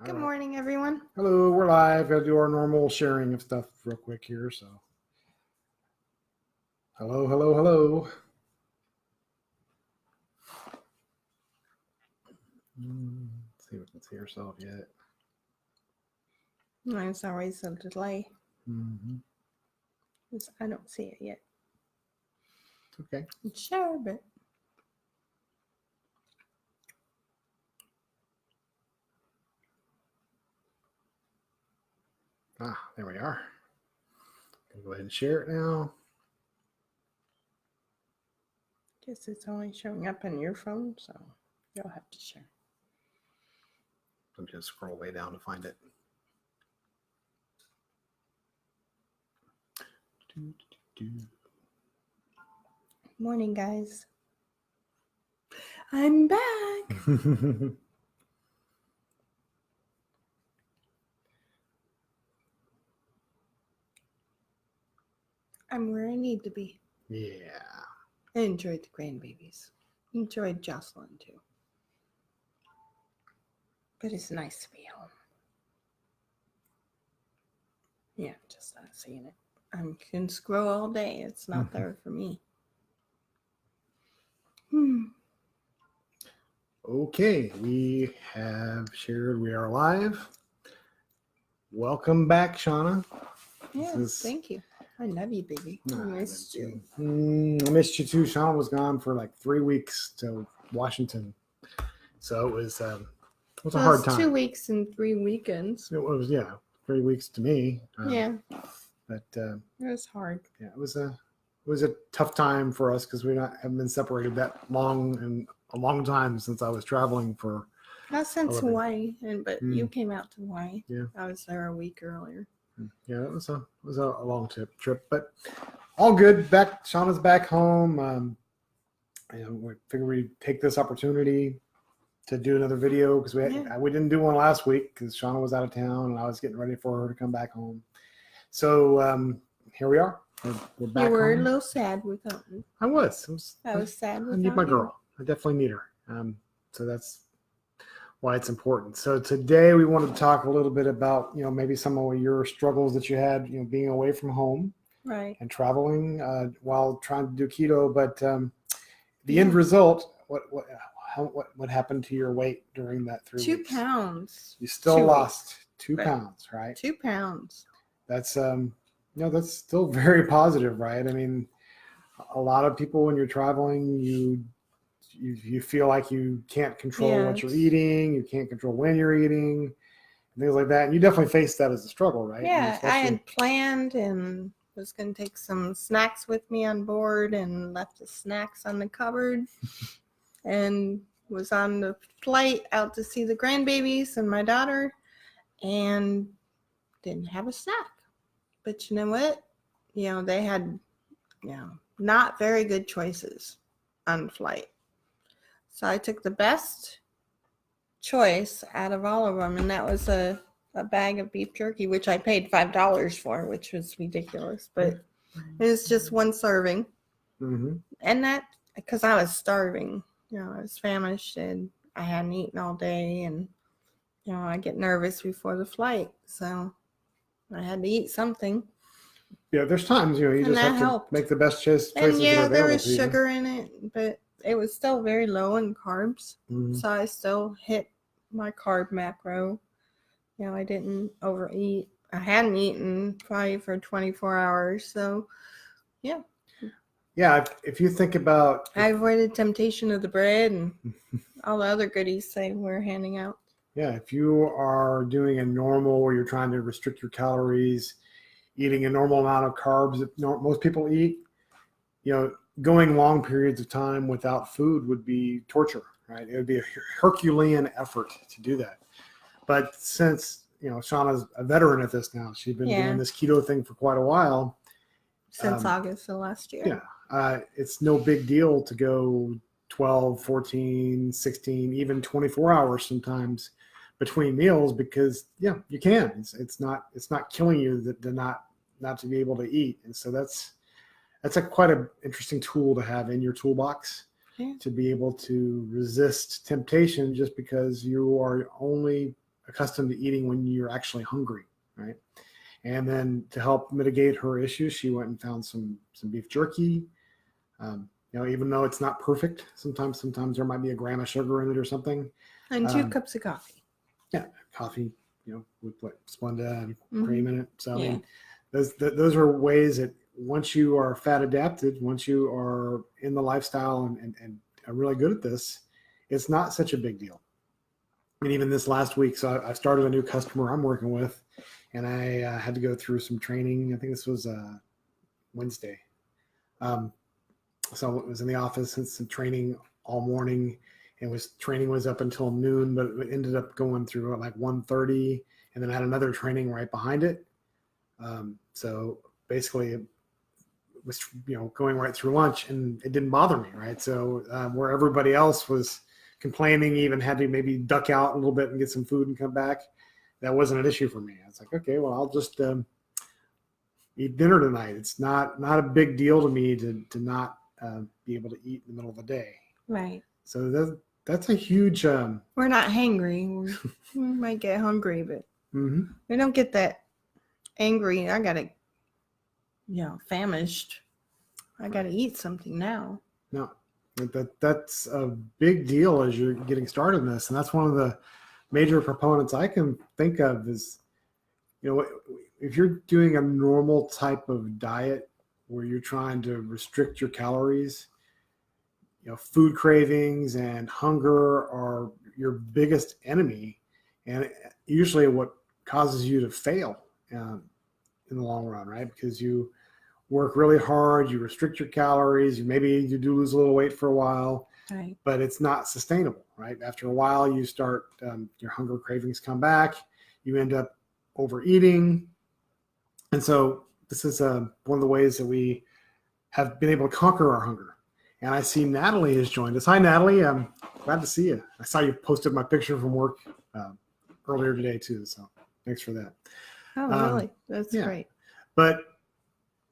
Good morning, everyone. Hello, we're live. Gotta do our normal sharing of stuff real quick here. So, hello. Let's see if we can see herself yet. There's always a delay. Mm-hmm. I don't see it yet. Okay. Sure, but There we are. Go ahead and share it now. guess it's only showing up on your phone, so you'll have to share. I'm just scroll way down to find it. Morning, guys. I'm back. I'm where I need to be. Yeah. I enjoyed the grandbabies. Enjoyed Jocelyn too. But it's nice to be home. Yeah, just not seeing it. I can scroll all day. It's not there for me. Okay, we have shared. We are live. Welcome back, Shauna. Yeah, thank you. I love you, baby. I missed you. I missed you too. Shauna was gone for like 3 weeks to Washington, so it was a hard time. 2 weeks and 3 weekends. It was 3 weeks to me. Yeah, but it was hard. Yeah, it was a tough time for us because haven't been separated that long and a long time since I was traveling for. Not since Hawaii, but you came out to Hawaii. Yeah, I was there a week earlier. Yeah, it was a long trip, but all good. Back, Shauna's back home. We figured we'd take this opportunity to do another video because we didn't do one last week because Shauna was out of town and I was getting ready for her to come back home. So here we are. We're back. You were home. a little sad without me. I was sad. I need my girl. I definitely need her. So that's why it's important. So today we wanted to talk a little bit about, maybe some of your struggles that you had, being away from home, right, and traveling while trying to do keto. But the end result, what happened to your weight during that 3 weeks? 2 pounds. You still lost 2 pounds, right? 2 pounds. That's that's still very positive, right? I mean, a lot of people when you're traveling, you feel like you can't control what you're eating, you can't control when you're eating, and things like that. And you definitely face that as a struggle, right? Yeah, I had planned and was going to take some snacks with me on board and left the snacks on the cupboard and was on the flight out to see the grandbabies and my daughter and didn't have a snack. But you know what? They had, not very good choices on the flight. So I took the best choice out of all of them, and that was a bag of beef jerky, which I paid $5 for, which was ridiculous. But it was just one serving. Mm-hmm. And that, because I was starving. I was famished, and I hadn't eaten all day, and, I get nervous before the flight. So I had to eat something. Yeah, there's times, you just have to make the best choices that are available to you. And there was sugar in it, but it was still very low in carbs. Mm-hmm. So I still hit my carb macro. I didn't overeat. I hadn't eaten probably for 24 hours. So, yeah. Yeah, if you think about... I avoided temptation of the bread and all the other goodies they were handing out. Yeah, if you are doing a normal where you're trying to restrict your calories, eating a normal amount of carbs that most people eat, going long periods of time without food would be torture, right? It would be a Herculean effort to do that. But since, Shauna's a veteran at this now, she's been doing this keto thing for quite a while. Since August of last year. Yeah. It's no big deal to go 12, 14, 16, even 24 hours sometimes between meals because, you can. It's not killing you to not to be able to eat. And so that's quite an interesting tool to have in your toolbox to be able to resist temptation just because you are only accustomed to eating when you're actually hungry, right? And then to help mitigate her issues, she went and found some beef jerky. Even though it's not perfect, sometimes there might be a gram of sugar in it or something. And 2 cups of coffee. Yeah, coffee, with what Splenda and Mm-hmm. cream in it. So Yeah. I mean, those are ways that once you are fat adapted, once you are in the lifestyle and are really good at this, it's not such a big deal. I mean, even this last week, so I started a new customer I'm working with, and I had to go through some training. I think this was Wednesday. So it was in the office and some training all morning. Training was up until noon, but it ended up going through at like 1:30, and then I had another training right behind it. So basically it was, going right through lunch, and it didn't bother me, right? So where everybody else was complaining, even had to maybe duck out a little bit and get some food and come back, that wasn't an issue for me. I was like, okay, well, I'll just eat dinner tonight. It's not a big deal to me to not be able to eat in the middle of the day. Right. So that's a huge. We're not hangry. We might get hungry, but Mm-hmm. we don't get that angry. I gotta, famished. I gotta eat something now. No, that's a big deal as you're getting started in this, and that's one of the major proponents I can think of is, if you're doing a normal type of diet where you're trying to restrict your calories, food cravings and hunger are your biggest enemy, and usually what causes you to fail in the long run, right? Because you work really hard, you restrict your calories, maybe you do lose a little weight for a while, Right. but it's not sustainable, right? After a while, you start, your hunger cravings come back, you end up overeating. And so this is one of the ways that we have been able to conquer our hunger. And I see Natalie has joined us. Hi, Natalie. I'm glad to see you. I saw you posted my picture from work earlier today too. So thanks for that. Oh, really? That's great. But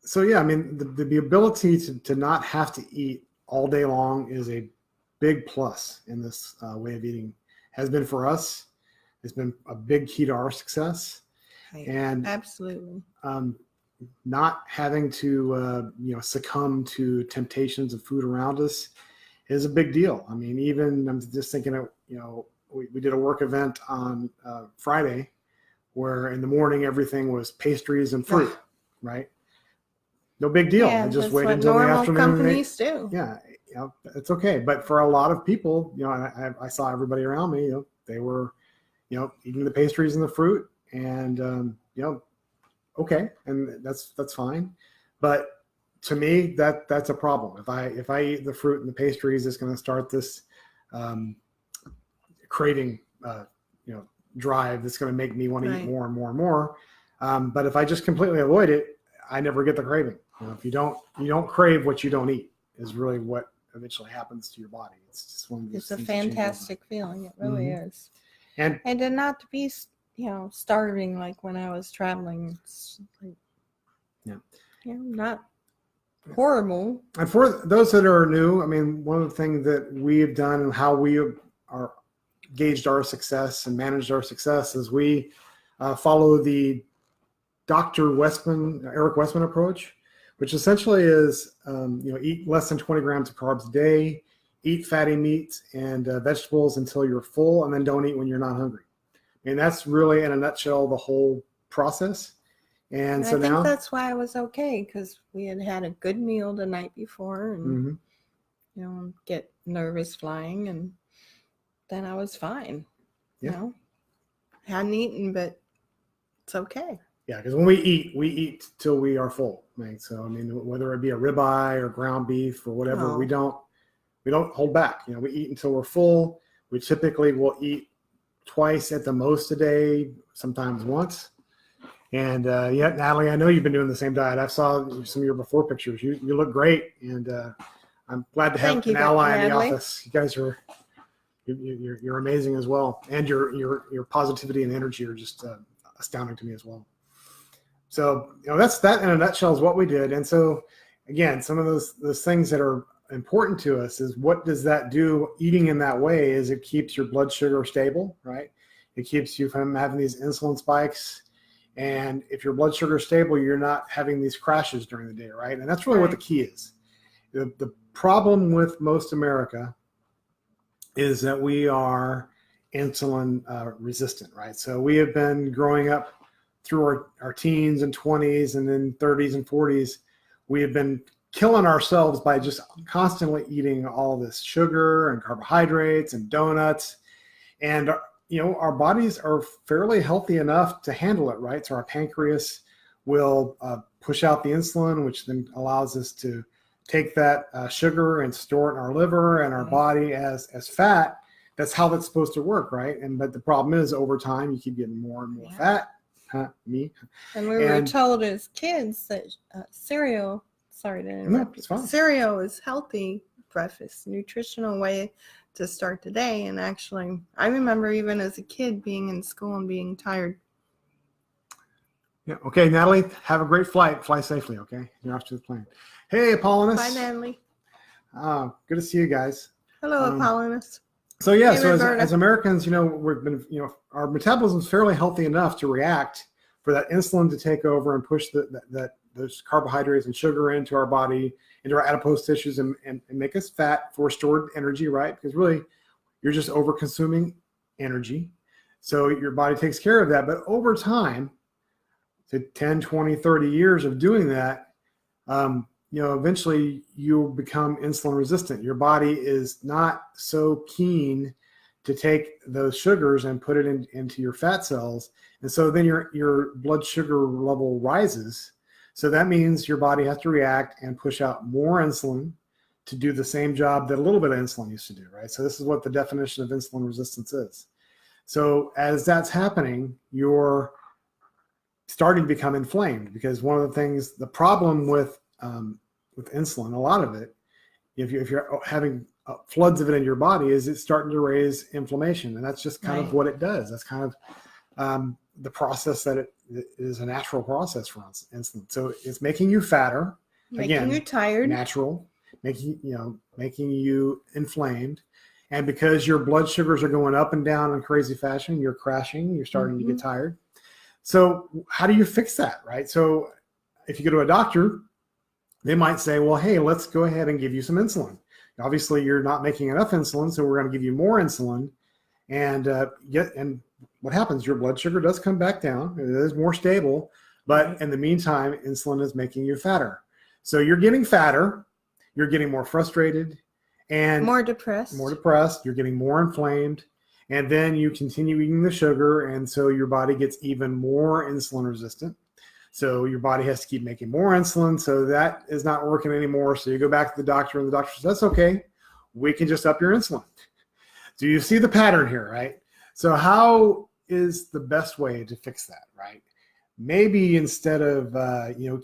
so, yeah, I mean, the ability to not have to eat all day long is a big plus in this way of eating. Has been for us. It's been a big key to our success. Right. And Absolutely. Not having to, succumb to temptations of food around us is a big deal. I mean, even I'm just thinking of, we did a work event on Friday where in the morning everything was pastries and fruit, right? No big deal. Yeah, I just that's waited what until the normal afternoon. companies do. Yeah, it's okay. But for a lot of people, I saw everybody around me, they were, eating the pastries and the fruit, and okay, and that's fine. But to me, that's a problem. If I eat the fruit and the pastries, it's going to start this craving, drive that's going to make me want to eat more and more and more. But if I just completely avoid it, I never get the craving. If you don't crave what you don't eat is really what eventually happens to your body. It's just one of those. It's a fantastic feeling. It really is. And to not to be, starving like when I was traveling. It's like, not horrible. And for those that are new, I mean, one of the things that we have done and how we are gauged our success and managed our success is we follow the Eric Westman approach, which essentially is, eat less than 20 grams of carbs a day, eat fatty meats and vegetables until you're full, and then don't eat when you're not hungry. And that's really, in a nutshell, the whole process. And so I think now that's why I was okay, because we had a good meal the night before, and get nervous flying, and then I was fine. Hadn't eaten, but it's okay. Yeah, because when we eat till we are full, right? So I mean, whether it be a ribeye or ground beef or whatever, we don't hold back. We eat until we're full. We typically will eat twice at the most a day, sometimes once. And Natalie, I know you've been doing the same diet. I saw some of your before pictures. You look great, and I'm glad to have an ally in the office. You guys are you're amazing as well, and your positivity and energy are just astounding to me as well. So that's that in a nutshell is what we did. And so again, some of those things that are important to us is what does that do? Eating in that way is it keeps your blood sugar stable, right? It keeps you from having these insulin spikes. And if your blood sugar is stable, you're not having these crashes during the day, right? And that's really what the key is. The problem with most America is that we are insulin resistant, right? So we have been growing up through our teens and 20s and then 30s and 40s. We have been killing ourselves by just constantly eating all this sugar and carbohydrates and donuts. And our bodies are fairly healthy enough to handle it, right? So our pancreas will push out the insulin, which then allows us to take that sugar and store it in our liver and our body as fat. That's how that's supposed to work, right? But the problem is, over time, you keep getting more and more fat. Me. And we were told as kids that cereal. Sorry to interrupt. Cereal is healthy breakfast, nutritional way to start the day. And actually, I remember even as a kid being in school and being tired. Yeah. Okay, Natalie, have a great flight. Fly safely, okay? You're off to the plane. Hey, Apollonis. Bye, Natalie. Good to see you guys. Hello, Apollonis. So yeah, hey, so as Americans, we've been, our metabolism is fairly healthy enough to react for that insulin to take over and push those carbohydrates and sugar into our body, into our adipose tissues, and make us fat for stored energy, right? Because really, you're just over consuming energy. So your body takes care of that. But over time, to 10, 20, 30 years of doing that, eventually you become insulin resistant. Your body is not so keen to take those sugars and put it into your fat cells. And so then your blood sugar level rises. So that means your body has to react and push out more insulin to do the same job that a little bit of insulin used to do, right? So this is what the definition of insulin resistance is. So as that's happening, you're starting to become inflamed, because one of the things, the problem with insulin, a lot of it, if you're having floods of it in your body, is it's starting to raise inflammation. And that's just kind of what it does. That's kind of the process that it is, a natural process for insulin. So it's making you fatter, making you tired, natural, making you inflamed. And because your blood sugars are going up and down in crazy fashion, you're crashing, you're starting to get tired. So how do you fix that, right? So if you go to a doctor, they might say, well, hey, let's go ahead and give you some insulin. Obviously, you're not making enough insulin, so we're going to give you more insulin. And what happens? Your blood sugar does come back down. It is more stable. But in the meantime, insulin is making you fatter. So you're getting fatter. You're getting more frustrated. And more depressed. You're getting more inflamed. And then you continue eating the sugar. And so your body gets even more insulin resistant. So your body has to keep making more insulin. So that is not working anymore. So you go back to the doctor, and the doctor says, that's okay. We can just up your insulin. So you see the pattern here, right? So how is the best way to fix that, right? Maybe instead of,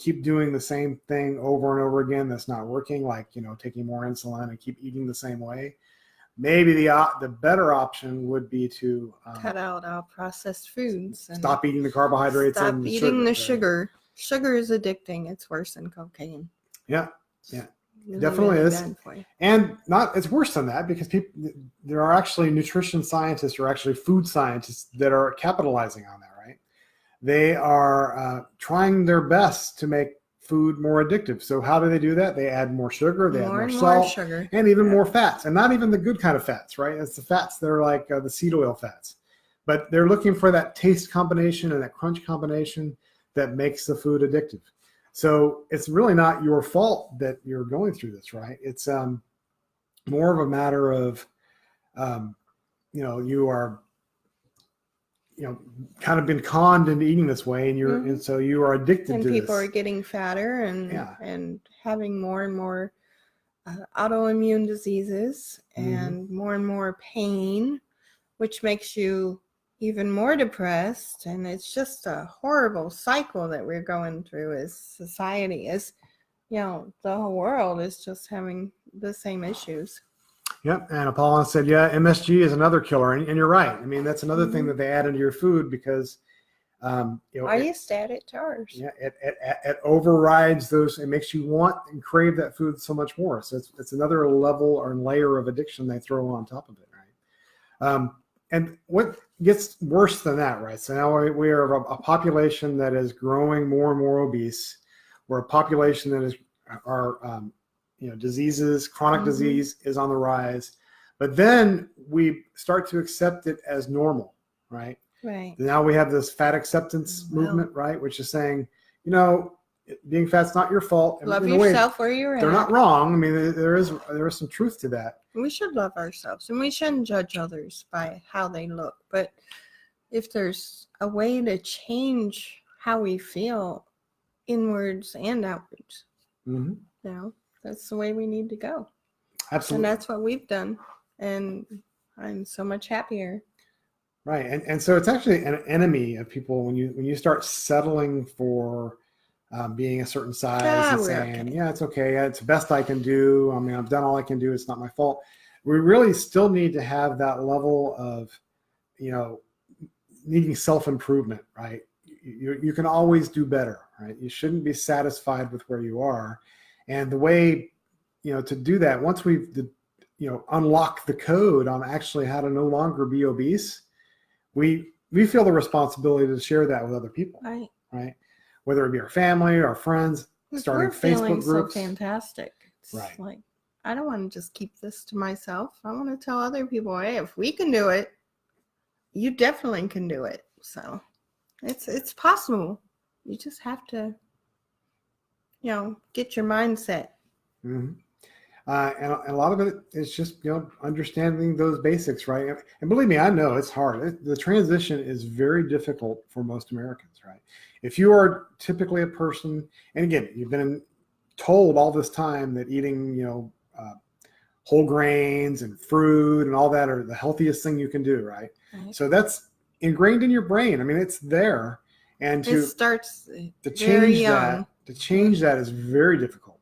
keep doing the same thing over and over again that's not working, like, taking more insulin and keep eating the same way, maybe the better option would be to cut out all processed foods. And stop eating the carbohydrates. Stop eating the sugar. Sugar is addicting. It's worse than cocaine. Yeah. It definitely is. And it's worse than that, because there are actually nutrition scientists, or actually food scientists, that are capitalizing on that, right? They are trying their best to make food more addictive. So how do they do that? They add more sugar, they add more salt, and even more fats, and not even the good kind of fats, right? It's the fats that are like the seed oil fats. But they're looking for that taste combination and that crunch combination that makes the food addictive. So it's really not your fault that you're going through this, right? It's more of a matter of, you are, kind of been conned into eating this way, and and so you are addicted to this. And people are getting fatter and having more and more autoimmune diseases and more pain, which makes you even more depressed. And it's just a horrible cycle that we're going through as society. As the whole world is just having the same issues. Yep. And Apollon said, MSG is another killer. And you're right. I mean, that's another thing that they add into your food, because I used to add it to ours. Yeah, it overrides those. It makes you want and crave that food so much more. So it's another level or layer of addiction they throw on top of it, right? And what gets worse than that, right? So now we are a population that is growing more and more obese. We're a population that is diseases, chronic disease is on the rise. But then we start to accept it as normal, right? Right. Now we have this fat acceptance movement, right? Which is saying, being fat's not your fault. Love yourself where you're at. They're not wrong. I mean, there is some truth to that. We should love ourselves, and we shouldn't judge others by how they look. But if there's a way to change how we feel inwards and outwards, that's the way we need to go. Absolutely. And that's what we've done. And I'm so much happier. Right. And so it's actually an enemy of people when you start settling for being a certain size and saying, okay. Yeah, it's okay. It's the best I can do. I mean, I've done all I can do. It's not my fault. We really still need to have that level of, needing self-improvement, right? You can always do better, right? You shouldn't be satisfied with where you are. And the way, to do that, once we've, unlocked the code on actually how to no longer be obese, we feel the responsibility to share that with other people, right? Whether it be our family, our friends, starting Facebook groups. So fantastic. It's like, I don't want to just keep this to myself. I want to tell other people, hey, if we can do it, you definitely can do it. So it's possible. You just have to, get your mindset. Mm-hmm. And a lot of it is just, understanding those basics, right? And believe me, I know it's hard. The transition is very difficult for most Americans, right? If you are typically a person, and again, you've been told all this time that eating, whole grains and fruit and all that are the healthiest thing you can do, right? So that's ingrained in your brain. I mean, it's there. And it starts to change that is very difficult.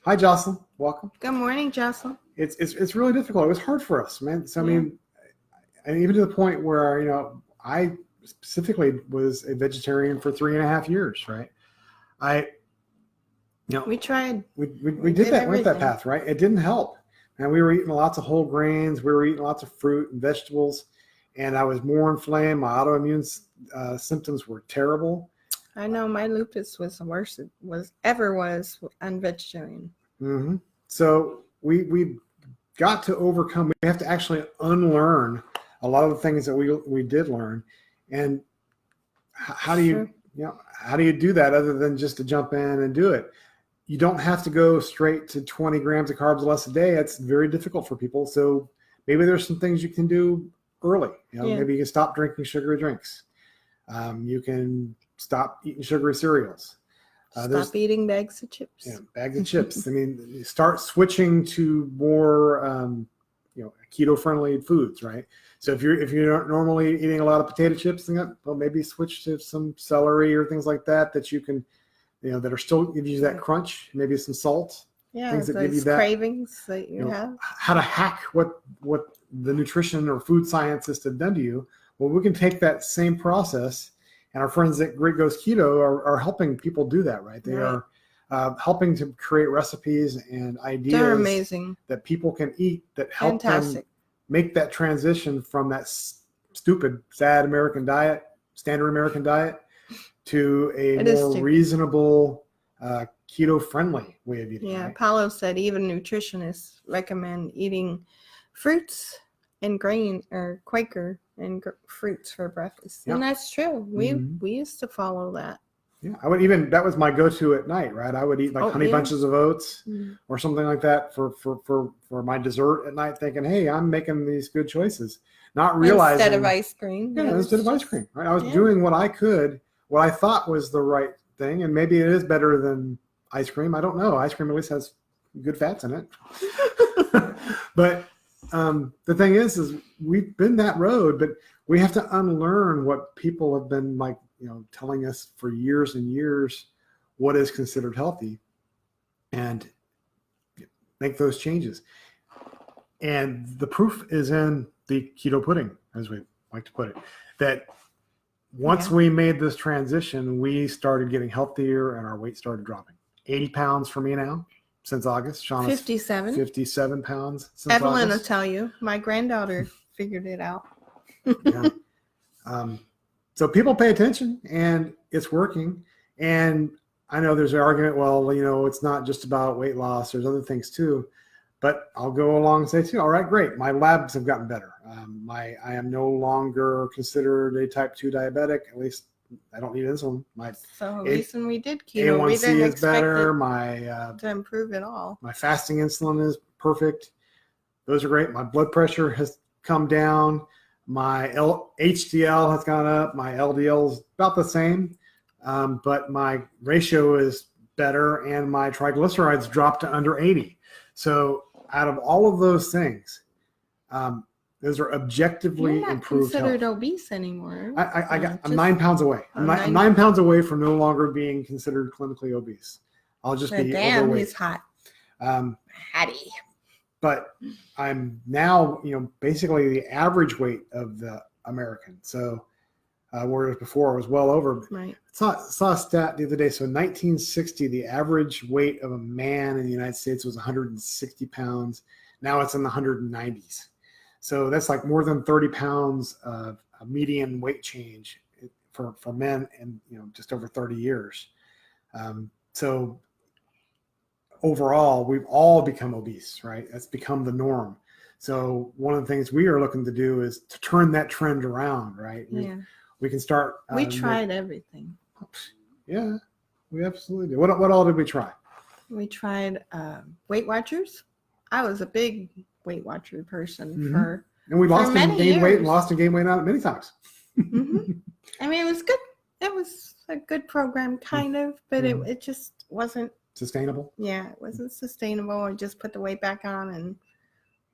Hi, Jocelyn. Welcome. Good morning, Jocelyn. It's really difficult. It was hard for us, man. So I mean, and even to the point where I specifically was a vegetarian for 3.5 years, right? We tried. We did that, went that path, right? It didn't help. And we were eating lots of whole grains. We were eating lots of fruit and vegetables. And I was more inflamed. My autoimmune symptoms were terrible. I know my lupus was the worst it was on vegetarian. Mm-hmm. So we got to overcome. We have to actually unlearn a lot of the things that we did learn. And how do you do that other than just to jump in and do it? You don't have to go straight to 20 grams of carbs less a day. That's very difficult for people. So maybe there's some things you can do early. Maybe you can stop drinking sugary drinks. You can stop eating sugary cereals. Stop eating bags of chips. Bags of chips. I mean, start switching to more, keto-friendly foods, right? So if you're not normally eating a lot of potato chips, well, maybe switch to some celery or things like that you can, that are still give you that crunch. Maybe some salt. Yeah, things that give you that cravings that you have. How to hack what the nutrition or food scientists have done to you. Well, we can take that same process. And our friends at Great Goes Keto are helping people do that, right? They are helping to create recipes and ideas They're amazing. That people can eat that help them make that transition from that stupid, sad American diet, standard American diet, to a more reasonable, keto-friendly way of eating. Yeah, right? Paulo said even nutritionists recommend eating fruits and grain or Quaker and fruits for breakfast. And that's true. We used to follow that. Yeah, that was my go-to at night, right? I would eat honey bunches of oats or something like that for my dessert at night, thinking, hey, I'm making these good choices. Not realizing instead of ice cream. Yeah, instead of ice cream. Right? I was doing what I could, what I thought was the right thing, and maybe it is better than ice cream. I don't know. Ice cream at least has good fats in it. But the thing is we've been that road, but we have to unlearn what people have been telling us for years and years what is considered healthy and make those changes. And the proof is in the keto pudding, as we like to put it, that once we made this transition, we started getting healthier and our weight started dropping. 80 pounds for me now. Since August. Shauna's 57 pounds since Evelyn August. will tell you. My granddaughter figured it out. Yeah. So people pay attention, and it's working. And I know there's an argument, well, it's not just about weight loss. There's other things too. But I'll go along and say too, all right, great. My labs have gotten better. I am no longer considered a type 2 diabetic. At least I don't need insulin. So at least when we did keto, we A1C didn't is expect better. it to improve at all. My fasting insulin is perfect. Those are great. My blood pressure has come down. My HDL has gone up. My LDL is about the same, but my ratio is better, and my triglycerides dropped to under 80. So out of all of those things, those are objectively You're not improved considered health. obese anymore. I'm 9 pounds away. I'm 9 pounds away from no longer being considered clinically obese. I'll just be overweight. He's hot. Hattie. But I'm now, basically the average weight of the American. So whereas before I was well over. Right. Saw a stat the other day. So in 1960, the average weight of a man in the United States was 160 pounds. Now it's in the 190s. So that's like more than 30 pounds of a median weight change for men in just over 30 years. So overall, we've all become obese, right? That's become the norm. So one of the things we are looking to do is to turn that trend around, right? Yeah. We can start. We tried everything. Yeah, we absolutely did. What all did we try? We tried Weight Watchers. I was a big Weight Watcher person and we lost and gained weight and years. lost and gained weight out many times. I mean, it was good. It was a good program, kind of, but it just wasn't sustainable. Yeah, it wasn't sustainable. I just put the weight back on and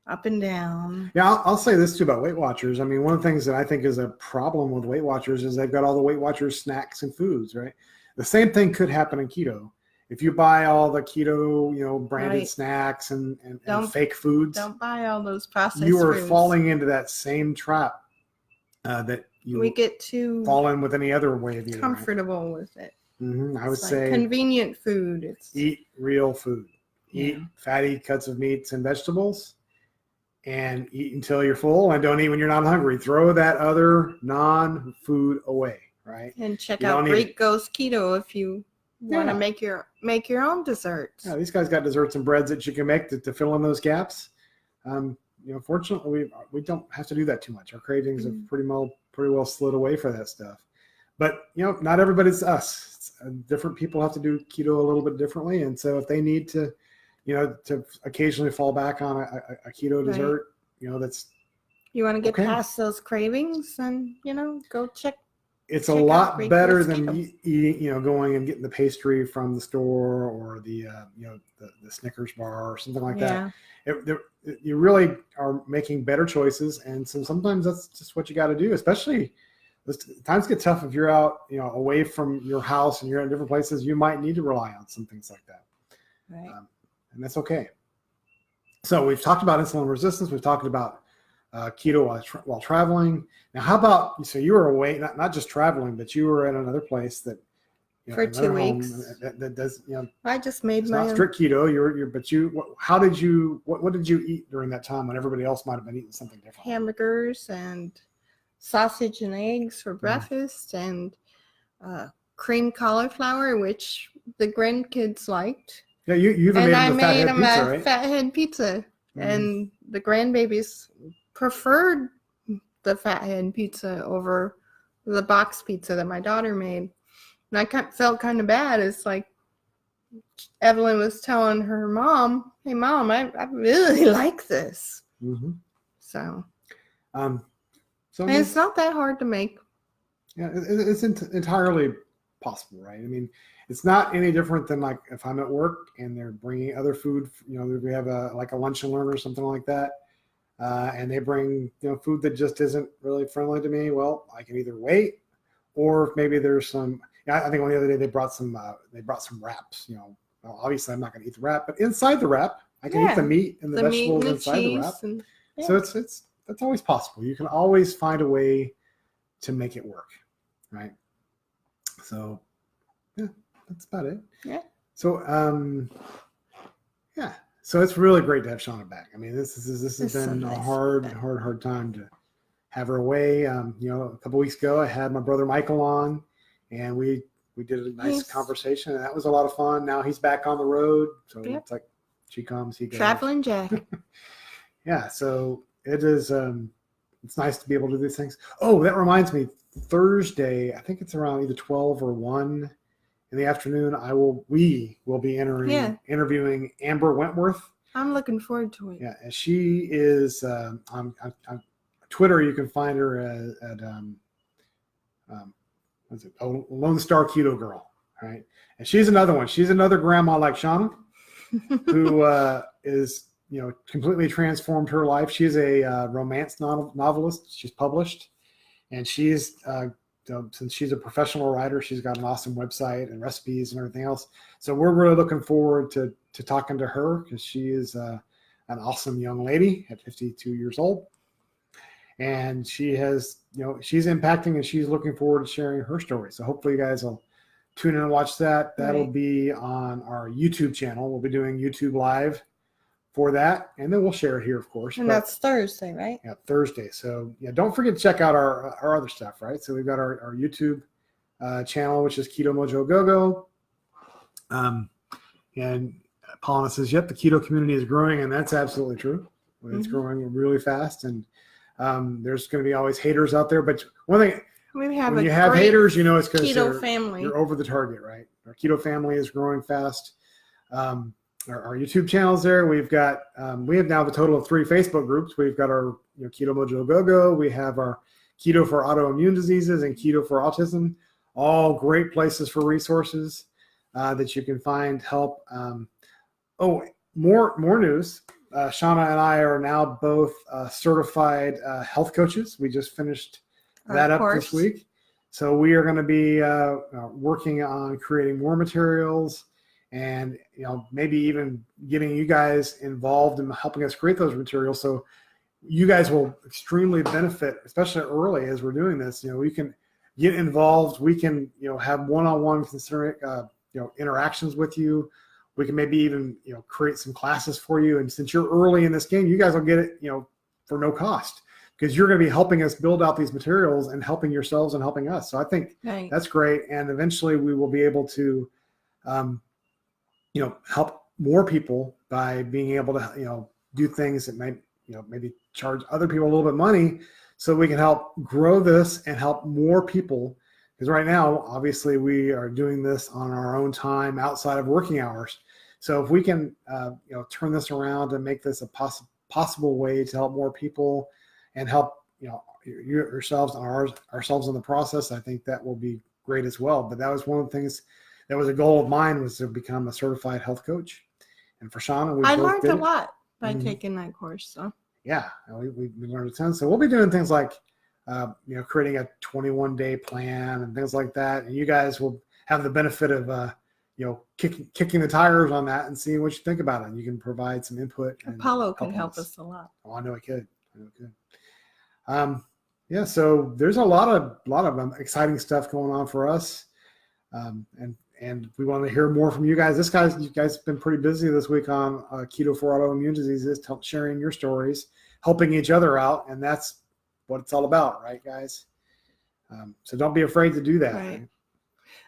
up and down. Yeah, I'll say this too about Weight Watchers. I mean, one of the things that I think is a problem with Weight Watchers is they've got all the Weight Watchers snacks and foods, right? The same thing could happen in keto. If you buy all the keto, branded snacks and fake foods, don't buy all those processed you are foods. falling into that same trap that we get too fall in with any other way of eating. Comfortable with it. I would say convenient food. Eat real food. Eat fatty cuts of meats and vegetables, and eat until you're full, and don't eat when you're not hungry. Throw that other non-food away, right? And check out Greek Ghost Keto if you want to make your own desserts. Yeah, these guys got desserts and breads that you can make to fill in those gaps. Fortunately, we don't have to do that too much. Our cravings have pretty well slid away for that stuff. But not everybody's us. Different people have to do keto a little bit differently, and so if they need to, to occasionally fall back on a keto dessert, that's. You want to get past those cravings, and go check. It's a lot better than eating, going and getting the pastry from the store or the Snickers bar or something like that. You really are making better choices, and so sometimes that's just what you got to do. Especially, times get tough if you're out, away from your house and you're in different places. You might need to rely on some things like that, right? And that's okay. So we've talked about insulin resistance. We've talked about keto while traveling. Now, how about, so you were away, not just traveling, but you were at another place that, for 2 weeks. That does, I just made my own. Strict keto. What did you eat during that time when everybody else might have been eating something different? Hamburgers and sausage and eggs for breakfast, and creamed cauliflower, which the grandkids liked. Yeah, you even made them a fathead pizza, right? Fathead pizza, and the grandbabies preferred the fathead pizza over the box pizza that my daughter made. And I felt kind of bad. It's like Evelyn was telling her mom, "Hey, Mom, I really like this." So, and it's not that hard to make. Yeah, it's entirely possible, right? I mean, it's not any different than like if I'm at work and they're bringing other food. We have a lunch and learn or something like that, and they bring food that just isn't really friendly to me. Well, I can either wait, or maybe there's some. I think on the other day they brought some wraps. Well, obviously I'm not going to eat the wrap, but inside the wrap I can eat the meat and the vegetables inside the wrap. So that's always possible. You can always find a way to make it work, right? So yeah, that's about it. Yeah. So so it's really great to have Shauna back. I mean, this has been a hard time to have her away. A couple weeks ago, I had my brother Michael on, and we did a nice conversation, and that was a lot of fun. Now he's back on the road, so it's like she comes, he goes. Traveling Jack. Yeah, so it is. It's nice to be able to do these things. Oh, that reminds me. Thursday, I think it's around either 12 or 1 in the afternoon. We will be interviewing Amber Wentworth. I'm looking forward to it. Yeah, and she is on Twitter. You can find her at what's it? Oh, Lone Star Keto Girl, right? And she's another one. She's another grandma like Shauna, who is completely transformed her life. She's a romance novelist. She's published, and she's since she's a professional writer, she's got an awesome website and recipes and everything else. So we're really looking forward to talking to her, because she is an awesome young lady at 52 years old. And she has, she's impacting, and she's looking forward to sharing her story. So hopefully you guys will tune in and watch that. That'll be on our YouTube channel. We'll be doing YouTube Live for that, and then we'll share it here, of course. And that's Thursday, right? Yeah, Thursday. So don't forget to check out our other stuff, right? So we've got our YouTube channel, which is Keto Mojo Go-Go. And Paulina says, yep, the keto community is growing, and that's absolutely true. It's growing really fast, and there's going to be always haters out there. But one thing, when you have haters, it's because you're over the target, right? Our keto family is growing fast. Our YouTube channels there. We have now a total of 3 Facebook groups. We've got our Keto Mojo Go-Go. We have our Keto for Autoimmune Diseases and Keto for Autism. All great places for resources that you can find help. More news. Shauna and I are now both certified health coaches. We just finished that up this week. So we are going to be working on creating more materials, and maybe even getting you guys involved in helping us create those materials. So you guys will extremely benefit, especially early as we're doing this. We can get involved. We can have one-on-one interactions with you. We can maybe even create some classes for you. And since you're early in this game, you guys will get it for no cost, because you're going to be helping us build out these materials and helping yourselves and helping us. So I think that's great. And eventually we will be able to help more people by being able to, do things that might, maybe charge other people a little bit of money, so we can help grow this and help more people. Because right now, obviously, we are doing this on our own time outside of working hours. So if we can, turn this around and make this a possible way to help more people and help, yourselves and ourselves in the process, I think that will be great as well. But that was one of the things that was a goal of mine, was to become a certified health coach. And for Shauna, I learned a lot by taking that course. So yeah, we learned a ton. So we'll be doing things like, creating a 21-day plan and things like that. And you guys will have the benefit of, kicking the tires on that and seeing what you think about it. And you can provide some input. Apollo can help us a lot. Oh, I know it could. So there's a lot of exciting stuff going on for us. And we want to hear more from you guys. You guys have been pretty busy this week on Keto for Autoimmune Diseases, sharing your stories, helping each other out. And that's what it's all about, right, guys? So don't be afraid to do that. Right.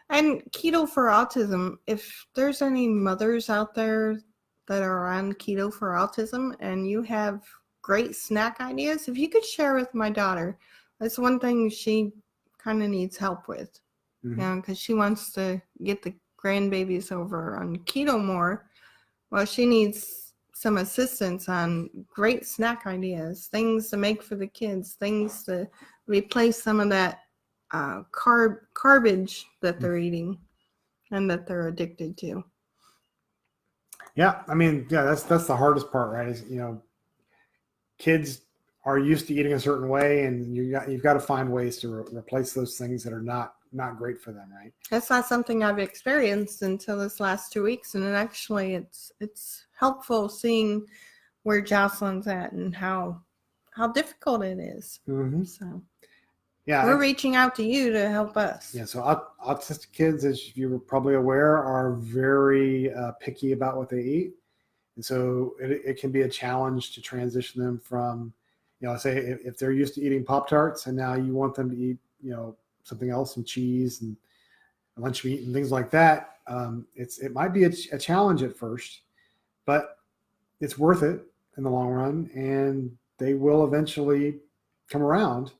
And Keto for Autism, if there's any mothers out there that are on Keto for Autism and you have great snack ideas, if you could share with my daughter, that's one thing she kind of needs help with. Because she wants to get the grandbabies over on keto more. Well, she needs some assistance on great snack ideas, things to make for the kids, things to replace some of that garbage that they're eating and that they're addicted to. Yeah, that's the hardest part, right? Is kids are used to eating a certain way, and you've got to find ways to replace those things that are not great for them, right? That's not something I've experienced until this last 2 weeks, and actually it's helpful seeing where Jocelyn's at and how difficult it is. So yeah, we're reaching out to you to help us. Yeah, so autistic kids, as you were probably aware, are very picky about what they eat, and so it can be a challenge to transition them from say if they're used to eating Pop-Tarts and now you want them to eat, something else, some cheese and lunch meat and things like that, it might be a challenge at first, but it's worth it in the long run, and they will eventually come around.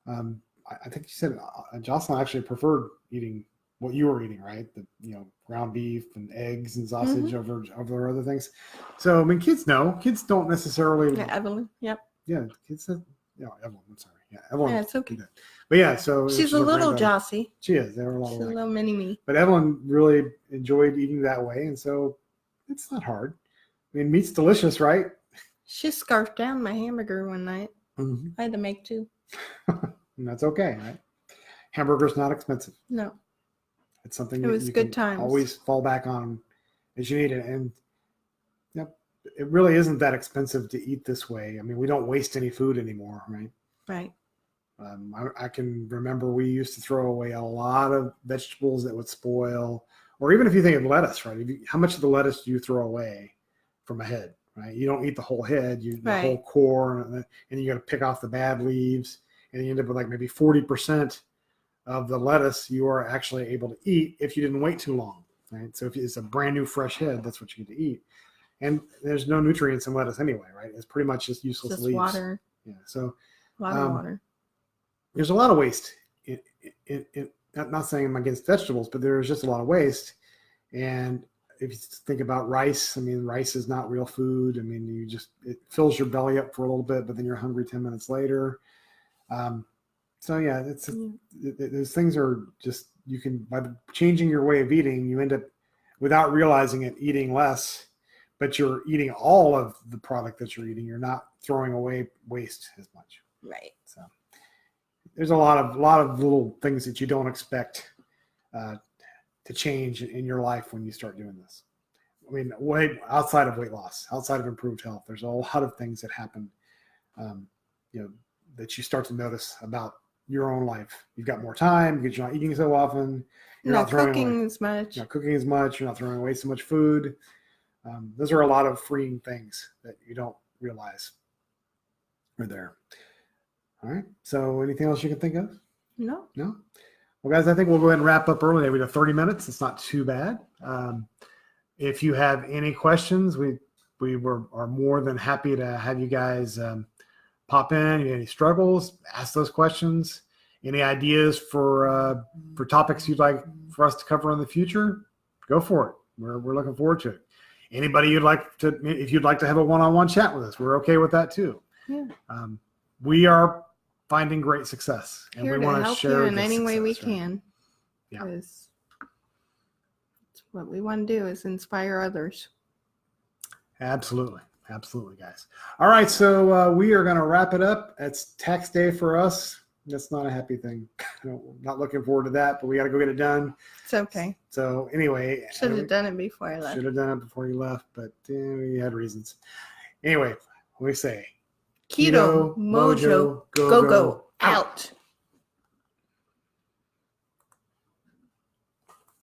I think you said Jocelyn actually preferred eating what you were eating, right? The ground beef and eggs and sausage over other things. So I mean, kids don't necessarily. Yeah, Evelyn. Yep. Yeah, kids said, Evelyn. I'm sorry. Yeah, Evelyn. Yeah, it's okay. But yeah, so she's a little Jossie. She is. They were a lot She's alike. a little mini me. But Evelyn really enjoyed eating that way, and so it's not hard. I mean, meat's delicious, right? She scarfed down my hamburger one night. Mm-hmm. I had to make 2. And that's okay, right? Hamburger's not expensive. No. It's something it was you good can times. Always fall back on as you need it. And it really isn't that expensive to eat this way. I mean, we don't waste any food anymore, right? Right. I can remember we used to throw away a lot of vegetables that would spoil, or even if you think of lettuce, right? How much of the lettuce do you throw away from a head, right? You don't eat the whole head, the whole core, and you got to pick off the bad leaves, and you end up with like maybe 40% of the lettuce you are actually able to eat if you didn't wait too long, right? So if it's a brand new fresh head, that's what you get to eat. And there's no nutrients in lettuce anyway, right? It's pretty much just useless just leaves. Water. Yeah. So a lot of water. There's a lot of waste. Not saying I'm against vegetables, but there's just a lot of waste. And if you think about rice, I mean, rice is not real food. I mean, it fills your belly up for a little bit, but then you're hungry 10 minutes later. So yeah, those things are just, you can, by changing your way of eating, you end up, without realizing it, eating less, but you're eating all of the product that you're eating. You're not throwing away waste as much. Right. So there's a lot of little things that you don't expect to change in your life when you start doing this. I mean, outside of weight loss, outside of improved health, there's a lot of things that happen, that you start to notice about your own life. You've got more time because you're not eating so often. You're not cooking as much. You're not cooking as much. You're not throwing away so much food. Those are a lot of freeing things that you don't realize are there. All right. So anything else you can think of? No. Well, guys, I think we'll go ahead and wrap up early. We have 30 minutes. It's not too bad. If you have any questions, we are more than happy to have you guys pop in. You have any struggles, ask those questions. Any ideas for topics you'd like for us to cover in the future? Go for it. We're looking forward to it. Anybody if you'd like to have a one-on-one chat with us, we're okay with that too. Yeah. We are finding great success, and we want to share you in any way we can. Yeah. Because what we want to do is inspire others. Absolutely, guys. All right, so we are going to wrap it up. It's tax day for us. That's not a happy thing. Not looking forward to that, but we got to go get it done. It's okay. So anyway, should have done it before I left. Should have done it before you left, but we had reasons. Anyway, we say Keto Mojo Go out.